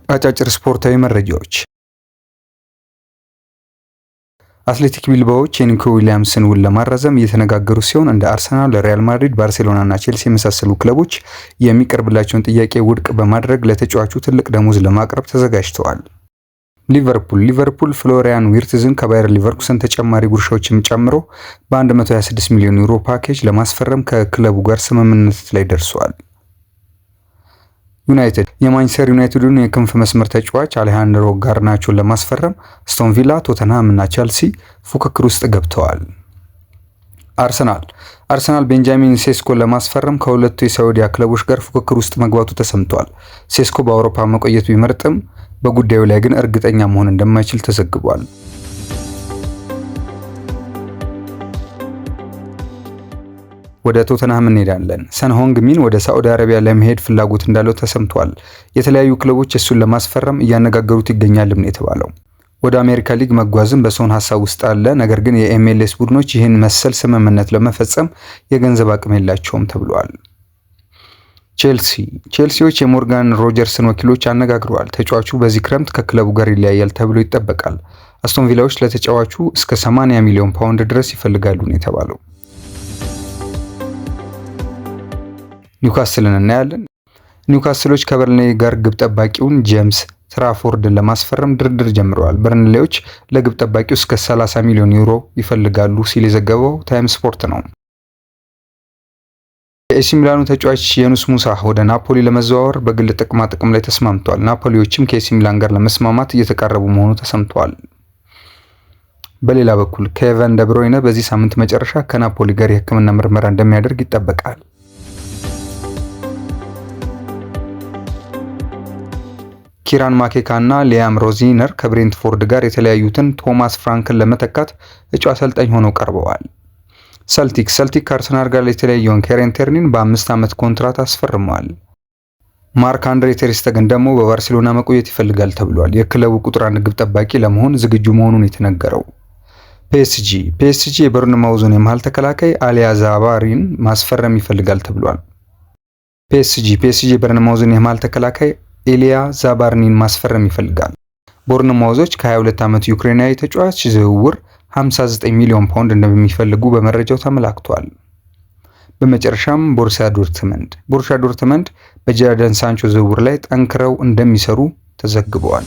አጫጭር ስፖርታዊ መረጃዎች። አትሌቲክ ቢልባዎች የኒኮ ዊሊያምስን ውል ለማራዘም እየተነጋገሩ ሲሆን እንደ አርሰናል፣ ሪያል ማድሪድ፣ ባርሴሎና እና ቼልሲ የመሳሰሉ ክለቦች የሚቀርብላቸውን ጥያቄ ውድቅ በማድረግ ለተጫዋቹ ትልቅ ደሞዝ ለማቅረብ ተዘጋጅተዋል። ሊቨርፑል ፍሎሪያን ዊርትዝን ከባየር ሊቨርኩሰን ተጨማሪ ጉርሻዎችን ጨምሮ በ126 ሚሊዮን ዩሮ ፓኬጅ ለማስፈረም ከክለቡ ጋር ስምምነት ላይ ደርሷል። ዩናይትድ የማንቸስተር ዩናይትዱን የክንፍ መስመር ተጫዋች አሌሃንድሮ ጋርናቾን ለማስፈረም አስቶን ቪላ፣ ቶተንሃም እና ቼልሲ ፉክክር ውስጥ ገብተዋል። አርሰናል ቤንጃሚን ሴስኮን ለማስፈረም ከሁለቱ የሳዑዲ ክለቦች ጋር ፉክክር ውስጥ መግባቱ ተሰምቷል። ሴስኮ በአውሮፓ መቆየት ቢመርጥም በጉዳዩ ላይ ግን እርግጠኛ መሆን እንደማይችል ተዘግቧል። ወደ ቶተንሃም እንሄዳለን። ሰን ሆንግሚን ወደ ሳዑዲ አረቢያ ለመሄድ ፍላጎት እንዳለው ተሰምቷል። የተለያዩ ክለቦች እሱን ለማስፈረም እያነጋገሩት ይገኛልም ነው የተባለው። ወደ አሜሪካ ሊግ መጓዝም በሰውን ሀሳብ ውስጥ አለ። ነገር ግን የኤምኤልኤስ ቡድኖች ይህን መሰል ስምምነት ለመፈጸም የገንዘብ አቅም የላቸውም ተብሏል። ቼልሲዎች የሞርጋን ሮጀርስን ወኪሎች አነጋግረዋል። ተጫዋቹ በዚህ ክረምት ከክለቡ ጋር ይለያያል ተብሎ ይጠበቃል። አስቶን ቪላዎች ለተጫዋቹ እስከ 80 ሚሊዮን ፓውንድ ድረስ ይፈልጋሉ ነው የተባለው። ኒውካስልን እናያለን። ኒውካስሎች ከበርንሌይ ጋር ግብ ጠባቂውን ጄምስ ትራፎርድን ለማስፈረም ድርድር ጀምረዋል። በርንሌዎች ለግብ ጠባቂው እስከ 30 ሚሊዮን ዩሮ ይፈልጋሉ ሲል የዘገበው ታይም ስፖርት ነው። የኤሲ ሚላኑ ተጫዋች የኑስ ሙሳ ወደ ናፖሊ ለመዘዋወር በግል ጥቅማ ጥቅም ላይ ተስማምቷል። ናፖሊዎችም ከኤሲ ሚላን ጋር ለመስማማት እየተቃረቡ መሆኑ ተሰምቷል። በሌላ በኩል ኬቨን ደብሮይነ በዚህ ሳምንት መጨረሻ ከናፖሊ ጋር የሕክምና ምርመራ እንደሚያደርግ ይጠበቃል። ኪራን ማኬካ እና ሊያም ሮዚነር ከብሬንትፎርድ ጋር የተለያዩትን ቶማስ ፍራንክን ለመተካት እጩ አሰልጣኝ ሆነው ቀርበዋል። ሰልቲክ ከአርሰናል ጋር የተለያየውን ኬረን ቴርኒን በ5 ዓመት ኮንትራት አስፈርመዋል። ማርክ አንድሬ ተር ስቴገን ደግሞ በባርሴሎና መቆየት ይፈልጋል ተብሏል። የክለቡ ቁጥር 1 ግብ ጠባቂ ለመሆን ዝግጁ መሆኑን የተነገረው። ፒኤስጂ የቦርንማውዙን የመሃል ተከላካይ አሊያ ዛባሪን ማስፈረም ይፈልጋል ተብሏል። ፒኤስጂ የቦርንማውዙን የመሃል ተከላካይ ኤሊያ ዛባርኒን ማስፈረም ይፈልጋል። ቦርንማውዞች ከ22 ዓመት ዩክሬናዊ ተጫዋች ዝውውር 59 ሚሊዮን ፓውንድ እንደሚፈልጉ በመረጃው ተመላክቷል። በመጨረሻም ቦሩሲያ ዶርትመንድ በጃደን ሳንቾ ዝውውር ላይ ጠንክረው እንደሚሰሩ ተዘግበዋል።